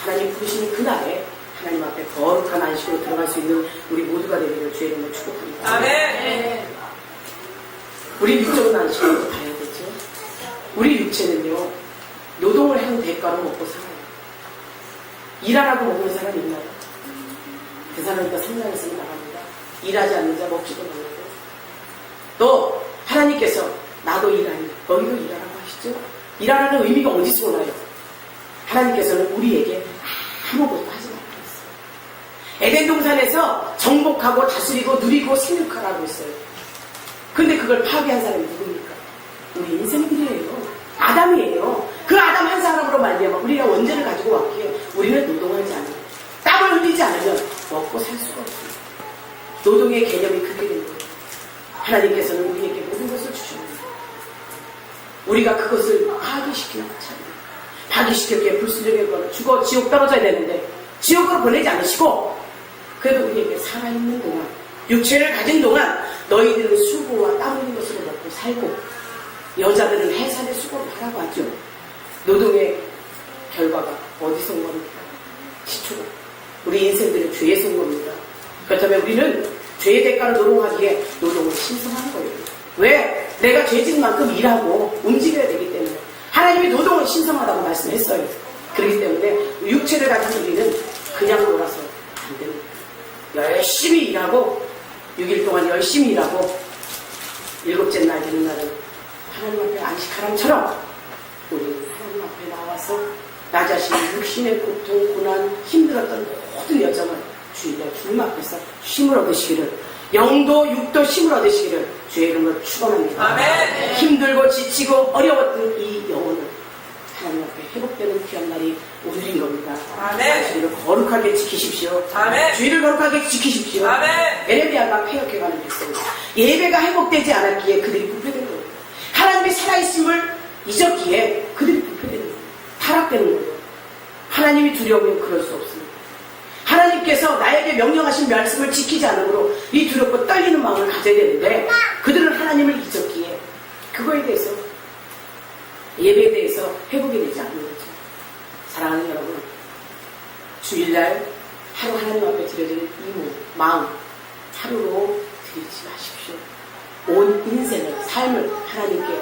하나님 부르시는 그날에 하나님 앞에 거룩한 안식으로 들어갈 수 있는 우리 모두가 되기를 주의 이름으로 축복합니다. 아멘. 우리 육적인 안식으로 봐야 되죠. 우리 육체는요, 노동을 한 대가로 먹고 살아요. 일하라고 먹는 사람 있나요? 그 사람이 더 성장해서 나갑니다. 일하지 않는 자 먹지도 말라고. 또 하나님께서 나도 일하니 너희도 일하라고 하시죠. 일하라는 의미가 어디서 오나요? 하나님께서는 우리에게 아무것도 하지 말라고 했어요. 에덴 동산에서 정복하고 다스리고 누리고 생육하라고 했어요. 근데 그걸 파괴한 사람이 누굽니까? 우리 인생들이에요. 아담이에요. 그 아담 한 사람으로 말미암아 우리가 원죄를 가지고 왔기에 우리는 노동하지 않아요. 땀을 흘리지 않으면 먹고 살 수가 없어요. 노동의 개념이 그게 된 거예요. 하나님께서는 우리에게 모든 것을 주십니다. 우리가 그것을 파괴시키는 것처럼 파괴시켰기에 불순종에 죽어 지옥 떨어져야 되는데 지옥으로 보내지 않으시고 그래도 우리에게 살아있는 동안 육체를 가진 동안 너희들은 수고와 땀 흘린 것으로 먹고 살고 여자들은 해산의 수고를 하라고 하죠. 노동의 결과가 어디서 온 겁니까? 시초가 우리 인생들은 죄에서 온 겁니다. 그렇다면 우리는 죄의 대가를 노동하기에 노동을 신성한 거예요. 왜? 내가 죄진 만큼 일하고 움직여야 되기 때문에 하나님이 노동은 신성하다고 말씀했어요. 그렇기 때문에 육체를 가진 우리는 그냥 놀아서 안 됩니다. 열심히 일하고 6일 동안 열심히 일하고 일곱째 날 되는 날은 하나님 앞에 안식하람처럼 우리는 하나님 앞에 나와서 나 자신의 육신의 고통, 고난, 힘들었던 모든 여정을 주님 앞에서 힘을 얻으시기를 영도 육도 힘을 얻으시기를 주의 이름으로 축원합니다. 아멘. 힘들고 지치고 어려웠던 이 영혼을 하나님 앞에 회복되는 귀한 날이 오늘인 겁니다. 아멘. 주의를 거룩하게 지키십시오. 아멘. 주의를 거룩하게 지키십시오. 아멘. 에레미야가 폐역해가는 백성 예배가 회복되지 않았기에 그들이 부패된 거예요. 하나님의 살아있음을 잊었기에 그들이 부패되는 거예요. 타락되는 거예요. 하나님이 두려우면 그럴 수 없습니다. 하나님께서 나에게 명령하신 말씀을 지키지 않으므로 이 두렵고 떨리는 마음을 가져야 되는데 그들은 하나님을 잊었기에 그거에 대해서 예배에 대해서 회복이 되지 않는 거죠. 사랑하는 여러분, 주일날 하루 하나님 앞에 드려지는 이 마음 하루로 드리지 마십시오. 온 인생을, 삶을 하나님께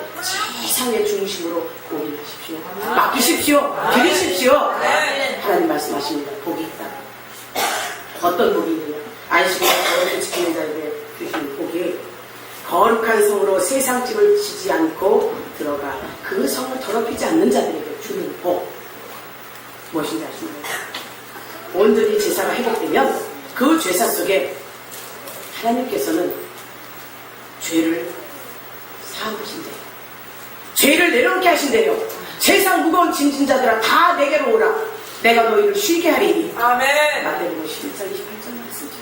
최상의 중심으로 올인하십시오. 맡기십시오. 드리십시오. 하나님 말씀하십니다. 복이 있다. 어떤 복이 있느냐? 안식일을 거룩히 지키는 자에게 주시는 복이 거룩한 성으로 세상 집을 지지 않고 들어가 그 성을 더럽히지 않는 자들에게 주는 복 무엇인지 아십니까? 온전히 제사가 회복되면 그 제사 속에 하나님께서는 죄를 사하신대요. 죄를 내려놓게 하신대요. 세상 무거운 짐진 자들아 다 내게로 오라. 내가 너희를 쉬게 하리니. 아멘. 마태복음 11장 28절 말씀이죠.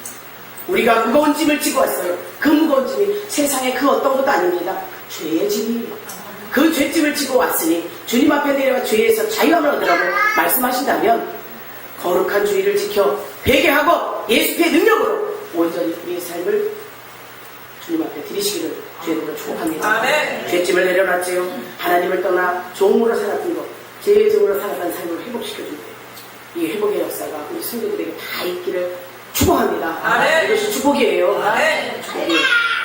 우리가 무거운 짐을 지고 왔어요. 그 무거운 짐이 세상의 그 어떤 것도 아닙니다. 죄의 짐이에요. 그 죄짐을 지고 왔으니 주님 앞에 내려와 죄에서 자유함을 얻으라고 말씀하신다면 거룩한 주의를 지켜 회개하고 예수의 능력으로 온전히 우리의 삶을 주님 앞에 드리시기를 주님으로 축복합니다. 아멘. 죄짐을 내려놨지요. 하나님을 떠나 종으로 살았던 것, 죄의 종으로 살았던 삶을 회복시켜준대요. 이 회복의 역사가 우리 성도들에게 다 있기를 축복합니다. 아멘. 이것이 축복이에요. 아멘. 축복이에요.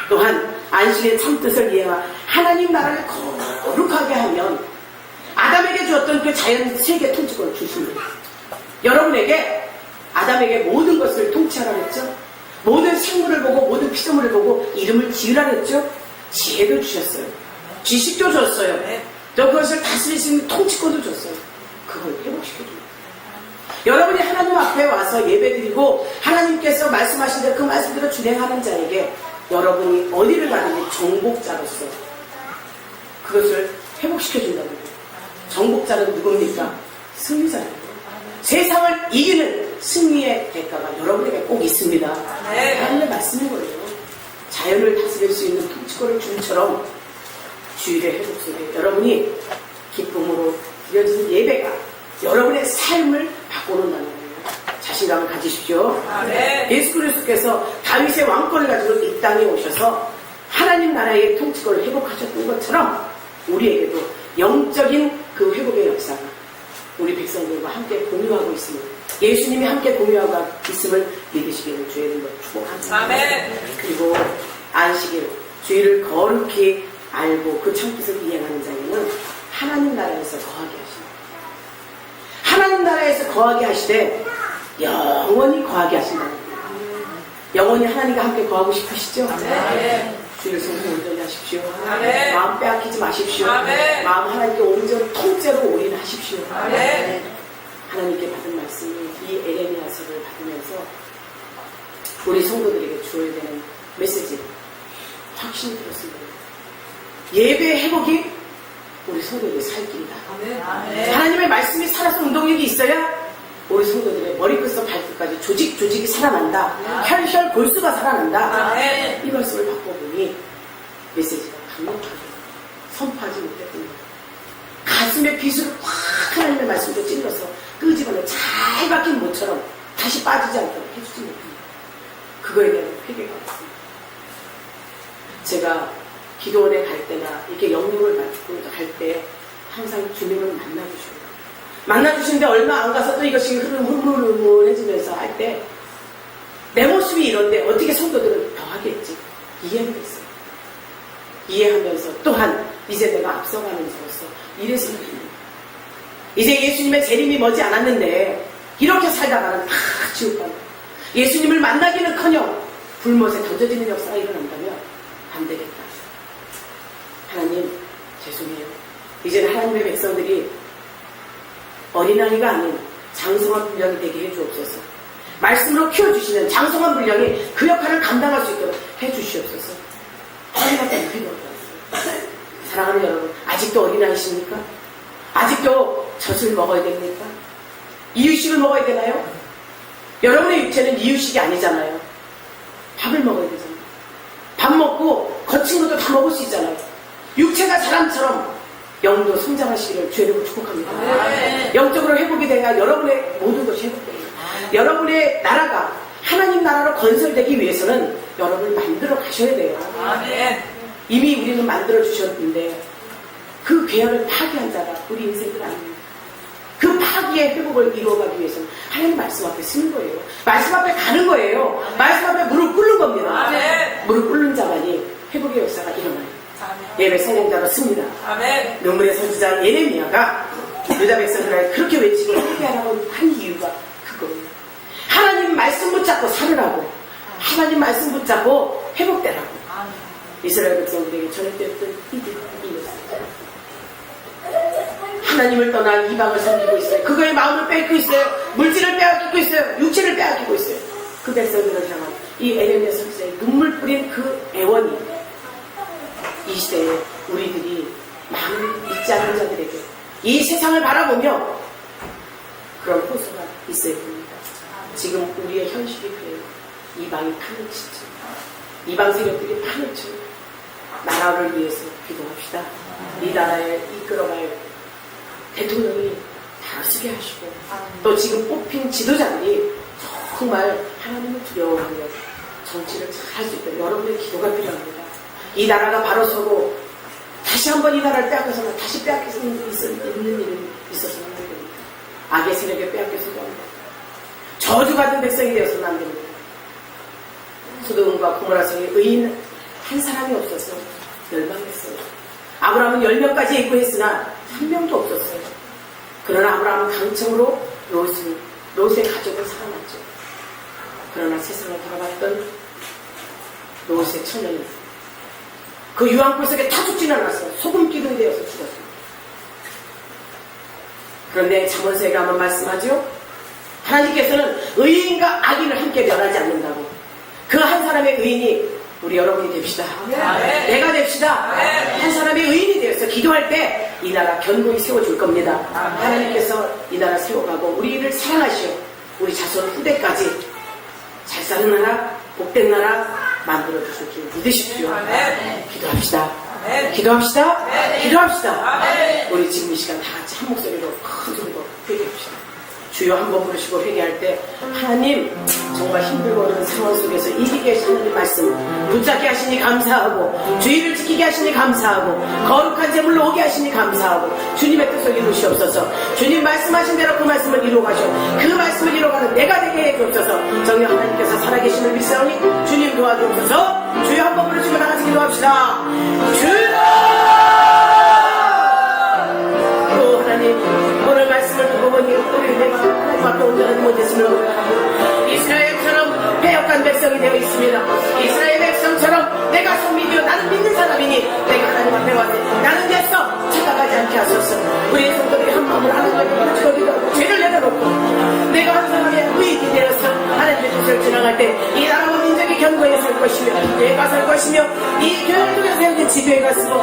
또한 안식의 참뜻을 이해하 하나님 나라를 거룩하게 하면 아담에게 주었던 그 자연 세계 통치권을 주십니다. 여러분에게 아담에게 모든 것을 통치하라 했죠. 모든 생물을 보고 모든 피조물을 보고 이름을 지으라 했죠. 지혜도 주셨어요. 지식도 줬어요. 또 그것을 다스릴 수 있는 통치권도 줬어요. 그걸 회복시켜줍니다. 여러분이 하나님 앞에 와서 예배드리고 하나님께서 말씀하신 대로 그 말씀대로 준행하는 자에게 여러분이 어디를 가든지 정복자로서 그것을 회복시켜준다는 거예요. 정복자는 누굽니까? 승리자예요. 세상을 이기는 승리의 대가가 여러분에게 꼭 있습니다. 하나님의 말씀인 거예요. 자연을 다스릴 수 있는 통치권을 준처럼 주일의 회복 속에 여러분이 기쁨으로 드려지는 예배가 여러분의 삶을 바꿔놓는다는 거예요. 자신감을 가지십시오. 예수 그리스도께서 다윗의 왕권을 가지고 이 땅에 오셔서 하나님 나라의 통치권을 회복하셨던 것처럼 우리에게도 영적인 그 회복의 역사가 우리 백성들과 함께 공유하고 있습니다. 예수님이 함께 공유하고 있음을 믿으시기를 주의 이름으로 축복합니다. 아멘. 그리고 안식일 주의를 거룩히 알고 그 참뜻을 이행하는 자에게는 하나님 나라에서 거하게 하십니다. 하나님 나라에서 거하게 하시되 영원히 거하게 하신다는 거예요. 영원히 하나님과 함께 거하고 싶으시죠? 주의를 성령 온전히 하십시오. 아멘. 마음 빼앗기지 마십시오. 아멘. 마음 하나님께 온전 통째로 올인하십시오. 아멘. 하나님께 받은 말씀이 이 에레미야서를 받으면서 우리 성도들에게 주어야 되는 메시지 확신이 들었습니다. 예배의 회복이 우리 성도들의 살 길이다. 하나님의 말씀이 살아서 운동력이 있어야 우리 성도들의 머리끝부터 발끝까지 조직이 살아난다. 혈혈 골수가 살아난다. 이 말씀을 받고 보니 메시지가 강력하게 선포하지 못했군요. 가슴에 빗으로 확 하나님의 말씀도 찔러서 끄집어내 잘 박힌 모처럼 다시 빠지지 않도록 해주지 못합니다. 그거에 대한 회개가 왔습니다. 제가 기도원에 갈 때나 이렇게 영육을 맡고 갈 때 항상 주님을 만나주시는데 얼마 안 가서 또 이것이 흐물흐물해지면서 할 때 내 모습이 이런데 어떻게 성도들은 더 하겠지. 이해는 됐어요. 이해하면서 또한 이제 내가 앞서가는 자로서 이래서 이제 예수님의 재림이 머지 않았는데 이렇게 살다가는 다 지옥 간다. 예수님을 만나기는커녕 불못에 던져지는 역사가 일어난다면 안 되겠다. 하나님 죄송해요. 이제는 하나님의 백성들이 어린아이가 아닌 장성한 분량이 되게 해주옵소서. 말씀으로 키워주시는 장성한 분량이 그 역할을 감당할 수 있도록 해주시옵소서. 하나님한테 기도하고 사랑하는 여러분, 아직도 어린아이십니까? 아직도 젖을 먹어야 됩니까? 이유식을 먹어야 되나요? 여러분의 육체는 이유식이 아니잖아요. 밥을 먹어야 되잖아요. 밥 먹고 거친 것도 다 먹을 수 있잖아요. 육체가 사람처럼 영도 성장하시기를 주의로 축복합니다. 영적으로 회복이 돼야 여러분의 모든 것이 회복됩니다. 여러분의 나라가 하나님 나라로 건설되기 위해서는 여러분을 만들어 가셔야 돼요. 이미 우리는 만들어 주셨는데 그 계약을 파기한 자가 우리 인생들 아닙니다. 그 파기의 회복을 이루어가기 위해서는 하나님 말씀 앞에 서는 거예요. 말씀 앞에 가는 거예요. 말씀 앞에 무릎 꿇는 겁니다. 무릎 꿇는 자만이 회복의 역사가 일어나요. 예배 성공자로 씁니다. 눈물의 선지자 예레미야가 유다 백성들에게 그렇게 외치고 회개하라고 한 이유가 그거예요. 하나님 말씀 붙잡고 살으라고, 하나님 말씀 붙잡고 회복되라고. 이스라엘 백성들에게 전했던 이것입니다. 하나님을 떠나 이방을 섬기고 있어요. 그거의 마음을 뺏고 있어요. 물질을 빼앗기고 있어요. 육체를 빼앗기고 있어요. 그 백성들을 향한 이 에레미야 선지자의 눈물 뿌린 그 애원이 이 시대에 우리들이 마음을 믿지 않는 자들에게 이 세상을 바라보며 그런 호소가 있어야 됩니다. 지금 우리의 현실이 그래요. 이방이 판을 치죠. 이방 세력들이 판을 쳐요. 나라를 위해서 기도합시다. 이 나라에 이끌어갈 대통령이 다스게 하시고 또 지금 뽑힌 지도자들이 정말 하나님을 두려워하며 정치를 잘 할 수 있도록 여러분의 기도가 필요합니다. 이 나라가 바로 서고 다시 한번 이 나라를 빼앗겨서는 다시 빼앗길 수 있는 일이 있어서는 안 됩니다. 악의 세력에 빼앗겨서도 안 됩니다. 저주받은 백성이 되어서는 안 됩니다. 소돔과 고모라 성에 의인 한 사람이 없어서 멸망했어요. 아브라함은 10명까지 예고했으나 한 명도 없었어요. 그러나 아브라함은 강청으로 롯의 가족을 살아났죠. 그러나 세상을 바라봤던 롯의 처녀는 그 유황불 속에 다 죽지는 않았어요. 소금 기둥이 되어서 죽었어요. 그런데 잠언서에 가면 말씀하죠. 하나님께서는 의인과 악인을 함께 멸하지 않는다고. 그 한 사람의 의인이 우리 여러분이 됩시다. 내가 됩시다. 한 사람의 의인이 되어서 기도할 때 이 나라 견고히 세워줄 겁니다. 하나님께서 이 나라 세워가고 우리를 사랑하시오. 우리 자손 후대까지 잘 사는 나라, 복된 나라 만들어 주실 줄 믿으십시오. 기도합시다. 기도합시다. 기도합시다. 우리 지금 이 시간 다 같이 한 목소리로 큰 소리로 회개합시다. 주여 한번 부르시고 회개할 때 하나님 정말 힘들고 어려운 상황 속에서 이기게 하시는 하나님 말씀 붙잡게 하시니 감사하고 주의를 지키게 하시니 감사하고 거룩한 제물로 오게 하시니 감사하고 주님의 뜻을 이루시옵소서. 주님 말씀하신 대로 그 말씀을 이루어가시오. 그 말씀을 이루어가는 내가 되게 해주옵소서. 정녕 하나님께서 살아계심을 믿사오니 주님 도와주옵소서. 주여 한번 부르시고 나같이 기도합시다. 주여 하나님 오늘 말씀을 듣고 보니 우리 내가 하나님 앞에 온전하지 못했음을 고백하고 이스라엘처럼 패역한 백성이 되어 있습니다. 이스라엘 백성처럼 내가 성민이요 나는 믿는 사람이니 내가 하나님 앞에 왔네. 나는 됐어 착각하지 않게 하소서. 우리의 성도들이 한 마음으로 하나님을 부르짖고 죄를 내려놓고 내가 한 사람의 의인이 되어서 하나님의 뜻을 지나갈 때 이 나라와 민족이 견고히 설 것이며 내가 설 것이며 이 교회를 통해서 세우는 지교회가 쓰고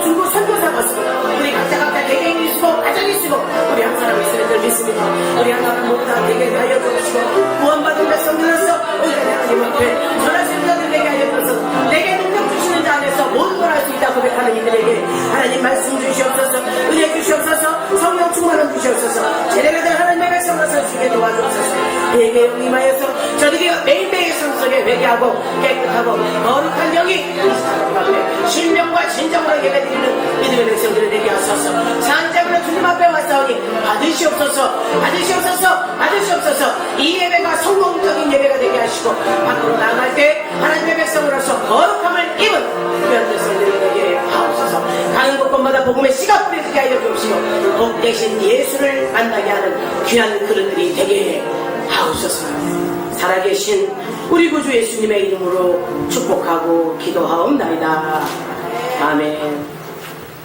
중국 선교사가 쓰고 우리 각자 개개인이 쓰고 가정이 쓰고 우리 한 사람이 쓰는 줄 믿습니다. 우리 한 사람 모두 다 개개인 하여 주시고 구원받은 백성들로서 온전히 하나님 앞에 전하시는 자들에게 하여 주셔서 내게 능력 주시는 자 안에서 모든 걸 할 수 있다 고백하는 이들에게 하나님 말씀 주시옵소서. 은혜 주시옵소서. 성령 충만함 주시옵소서. 제대로 된 하나님의 백성으로서 주게 도와주옵소서. 회개에 임하여서 저들이 매일매일 성속에 회개하고 깨끗하고 거룩한 영이 이 사람 가운데 신령과 진정으로 예배드리는 믿음의 백성들을 되게 하소서. 산자으로 주님 앞에 왔사오니 받으시옵소서. 받으시옵소서. 받으시옵소서. 이 예배가 성공적인 예배가 되게 하시고 밖으로 나갈 때 하나님의 백성으로서 거룩함을 입은 그런 백성들이 되게 하옵소서. 가는 곳곳마다 복음의 씨가 뿌려지게 하여 주옵시고 복 대신 예수를 만나게 하는 귀한 그릇들이 되게 하옵소서. 살아계신 우리 구주 예수님의 이름으로 축복하고 기도하옵나이다. 아멘.